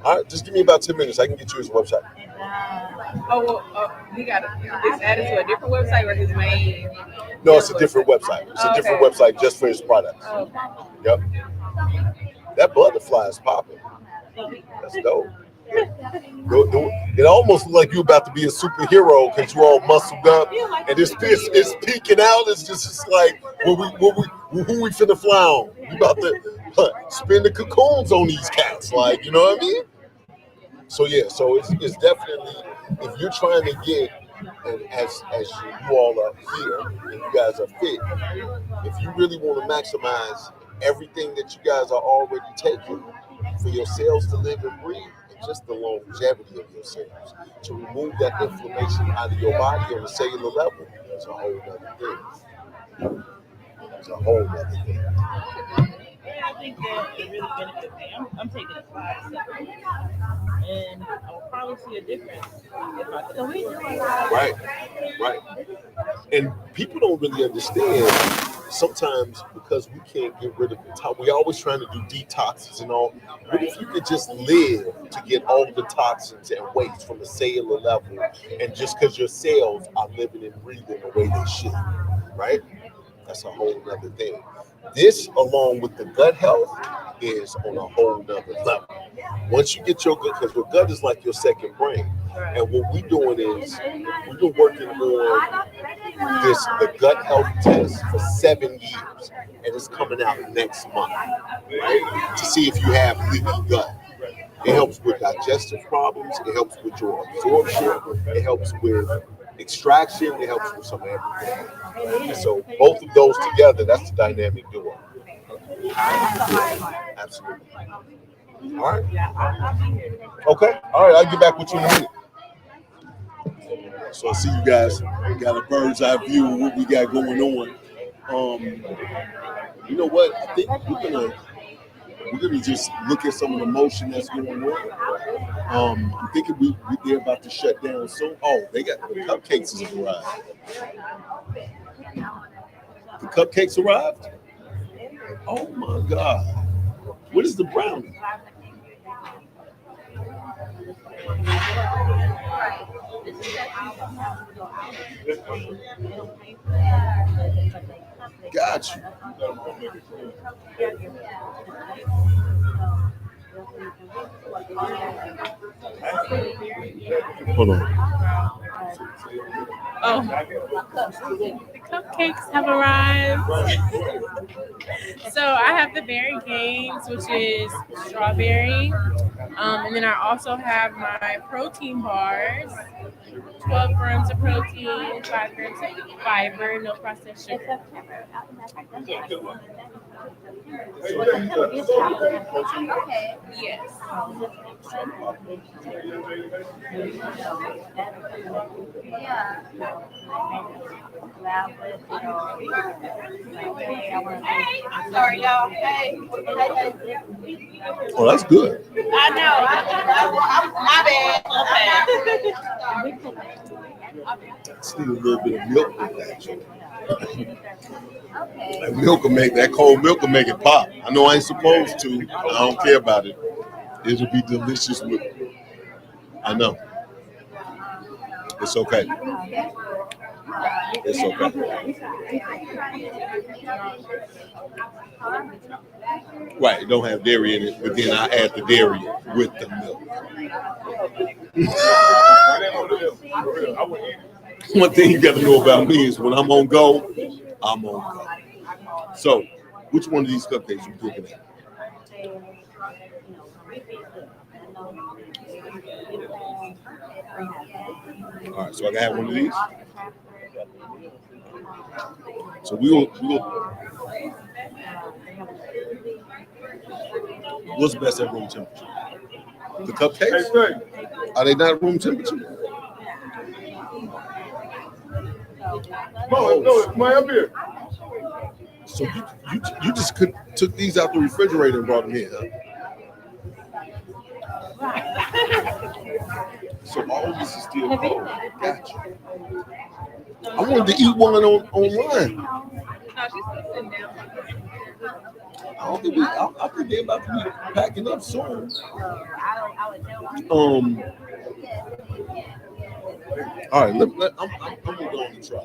All right, just give me about 10 minutes. I can get you his website. He got it's added to a different website or his main? No, it's a different website. It's a different website just for his products. Yep. That butterfly is popping. That's dope. It almost looked like you're about to be a superhero because you all muscled up, and this fish is peeking out. It's just like, who we finna fly on? We about to spin the cocoons on these cats, like, you know what I mean? So yeah, so it's definitely, if you're trying to get, and as you all are here and you guys are fit, if you really want to maximize everything that you guys are already taking for your cells to live and breathe, and just the longevity of your cells, to remove that inflammation out of your body on a cellular level, it's a whole other thing. It's a whole other thing. I think that it really benefits me. I'm taking a class, and I will probably see a difference if I do it. Right. And people don't really understand sometimes, because we can't get rid of it. We're always trying to do detoxes and all. What if you could just live to get all the toxins and waste from a cellular level, and just because your cells are living and breathing the way they should, right? That's a whole other thing. This, along with the gut health, is on a whole nother level. Once you get your gut, because your gut is like your second brain. And what we're doing is we've been working on the gut health test for 7 years, and it's coming out next month, right? To see if you have leaky gut. It helps with digestive problems. It helps with your absorption. It helps with extraction. It helps with some everything. And so both of those together, that's the dynamic duo. Absolutely. All right. Okay. All right. I'll get back with you in a minute. So I see you guys got a bird's eye view of what we got going on. You know what? I think we're gonna just look at some of the motion that's going on. I'm thinking they're about to shut down soon. Oh, they got the cupcakes has arrived. The cupcakes arrived? Oh my God. What is the brownie? Got you. Hold on. Oh, the cupcakes have arrived. So I have the berry games, which is strawberry. And then I also have my protein bars, 12 grams of protein, 5 grams of fiber, no processed sugar. Yes. Sorry, y'all. Hey. Oh, that's good. I know. My bad. Just need a little bit of milk with that. That milk will make that cold milk will make it pop. I know I ain't supposed to. I don't care about it. It'll be delicious with. I know. It's okay. It's okay. Right, it don't have dairy in it, but then I add the dairy with the milk. One thing you got to know about me is when I'm on go, I'm on go. So, which one of these cupcakes you looking at? All right, so I can have one of these. So we'll what's best at room temperature? The cupcakes? Are they not room temperature? No, come up here. So you just took these out the refrigerator and brought them in, huh? So all of this is still cold. Gotcha. I wanted to eat one online. I think they're about to be packing up soon. All right, I'm gonna go on and try.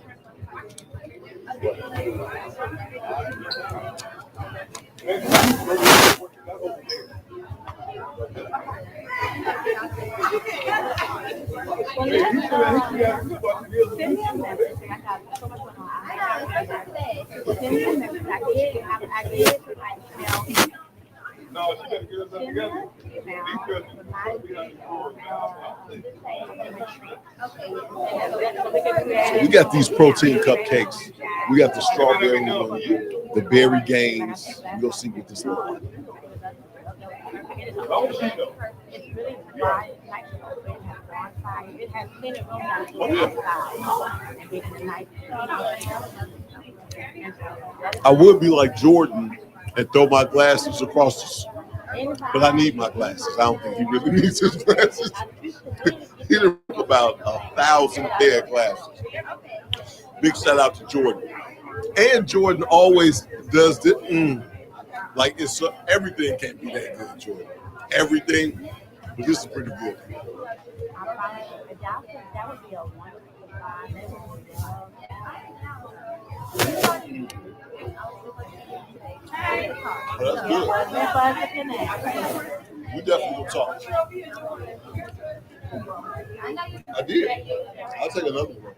No, she gotta get us together. So we got these protein cupcakes. We got the strawberry one, the berry games. We're gonna see what this looks like. I would be like Jordan and throw my glasses across the but I need my glasses. I don't think he really needs his glasses. He done about 1,000 pair of glasses. Big shout out to Jordan. And Jordan always does this. Like it's everything can't be that good, Jordan. Everything, but this is pretty good. Well, that's good. We definitely will talk. I did. I'll take another one.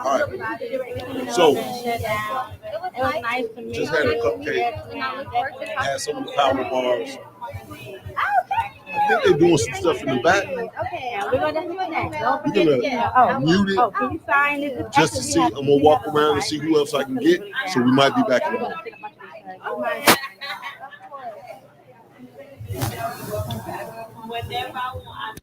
All right. So, just had a cupcake. Had some of the power bars. I think they're doing some stuff in the back. We're gonna mute it just to see. I'm gonna walk around and see who else I can get. So we might be back in a moment. Whenever I want.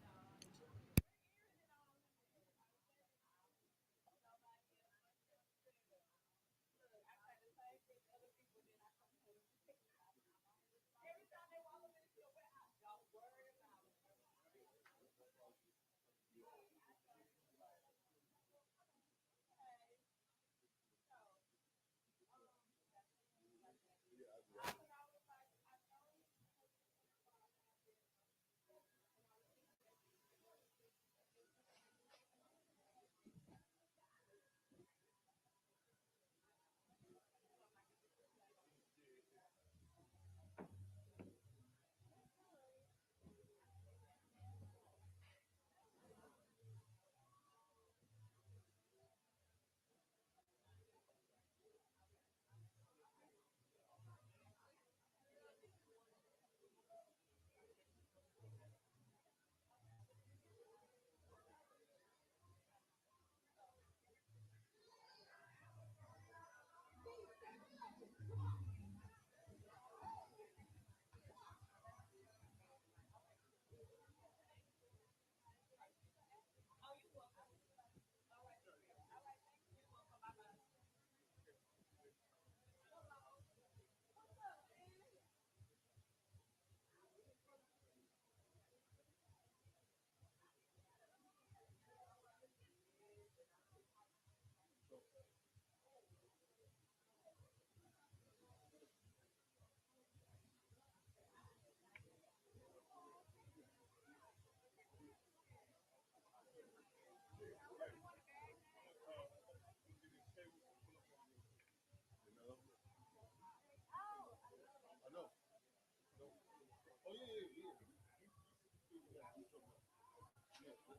Oh yeah.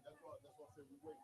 That's why I said we wait.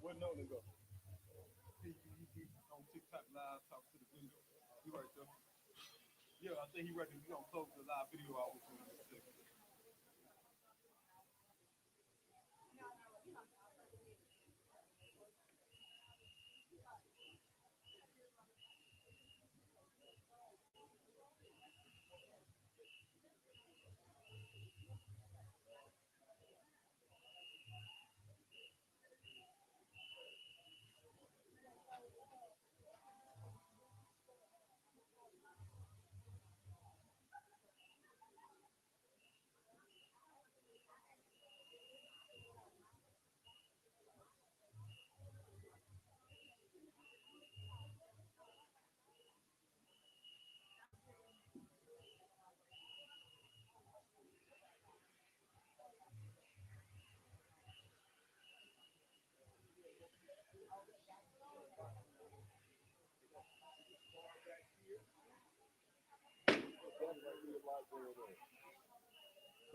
Where Nolan go? He on TikTok live talking to the video. He right there. Yeah, I think he ready. We gonna close the live video out with him in a second.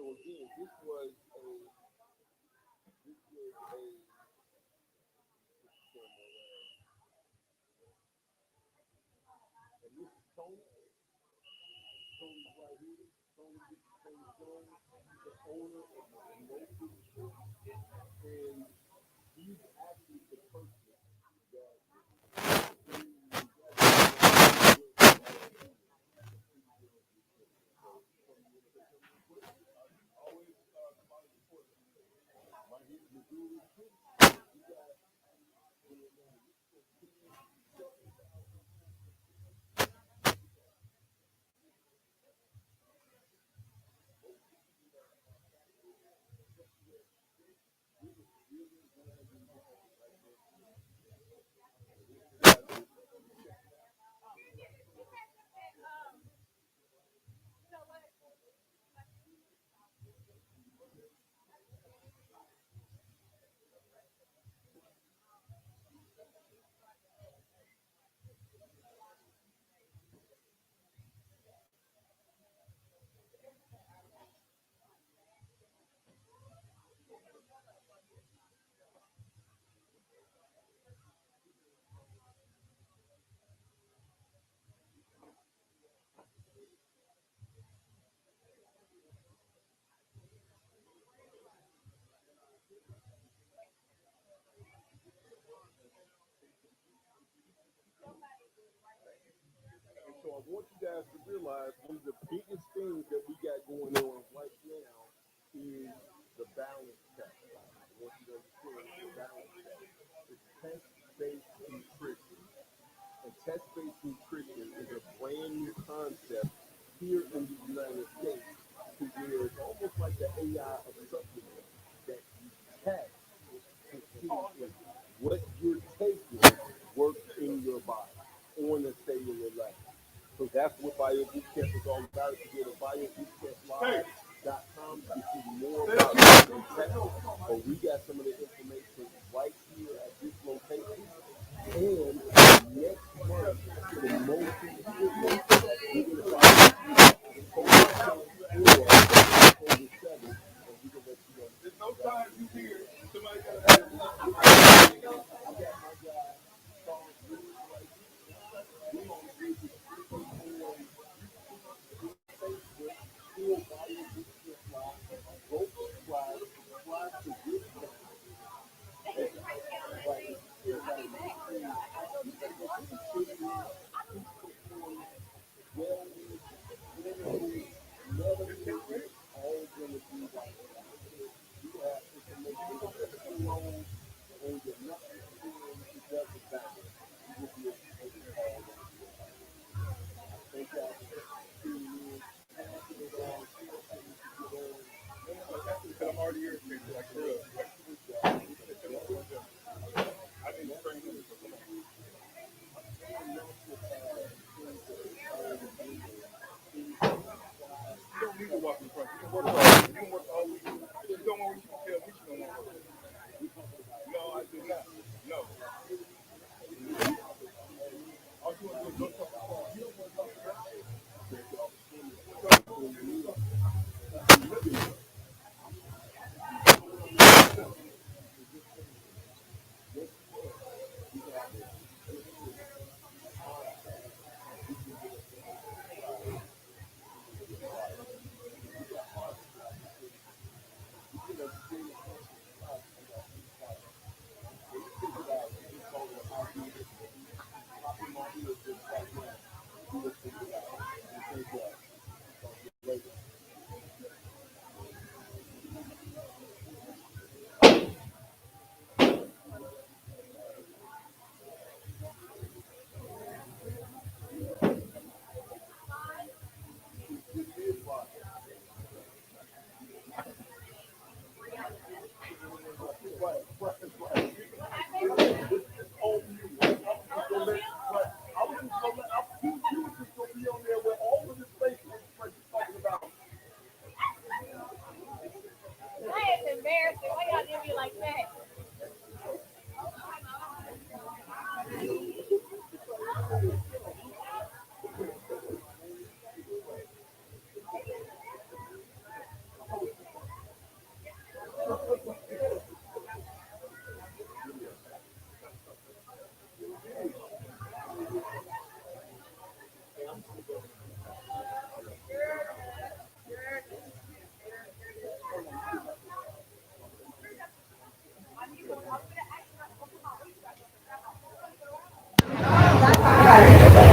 So again, this was a and this is Tony. Tony's right here. Tony Jones, the owner of the Motion, and he's actually the person that so I want you guys to realize one of the biggest things that we got going on right now is the balance test. I want you to understand the balance test. It's test-based nutrition. And test-based nutrition is a brand new concept here in the United States to where it's almost like the AI of supplement that you test to see if what you're taking works in your body on a cellular level. So that's what Bio Bootcamp is all about. If you go to biobootcamplive.com to see more about it in Texas. But we got some of the information right here at this location. And next month, the most we're going to over 7, and we can let you know. There's no time you here. Somebody got to have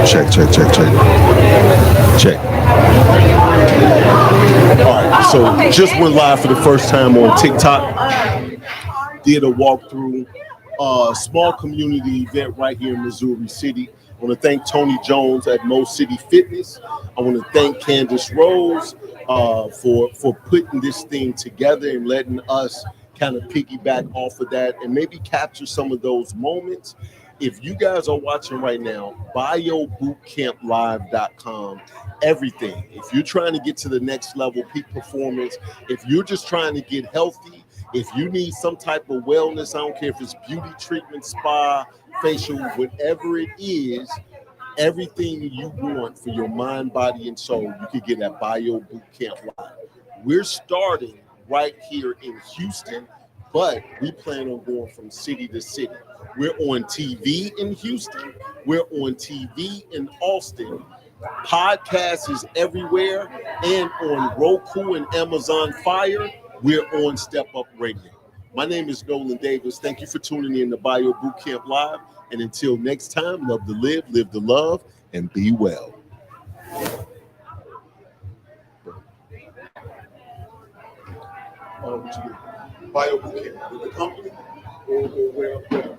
Check. All right, so just went live for the first time on TikTok. Did a walkthrough, small community event right here in Missouri City. I want to thank Tony Jones at Mo City Fitness. I want to thank Candace Rose for putting this thing together and letting us kind of piggyback off of that and maybe capture some of those moments. If you guys are watching right now, BioBootCampLive.com, everything. If you're trying to get to the next level, peak performance, if you're just trying to get healthy, if you need some type of wellness, I don't care if it's beauty treatment, spa, facial, whatever it is, everything you want for your mind, body, and soul, you can get at Bio Bootcamp Live. We're starting right here in Houston, but we plan on going from city to city. We're on TV in Houston. We're on TV in Austin. Podcast is everywhere, and on Roku and Amazon Fire, we're on Step Up Radio. My name is Nolan Davis. Thank you for tuning in to Bio Bootcamp Live. And until next time, love to live to love, and be well. What you do? Bio Bootcamp with the company or where?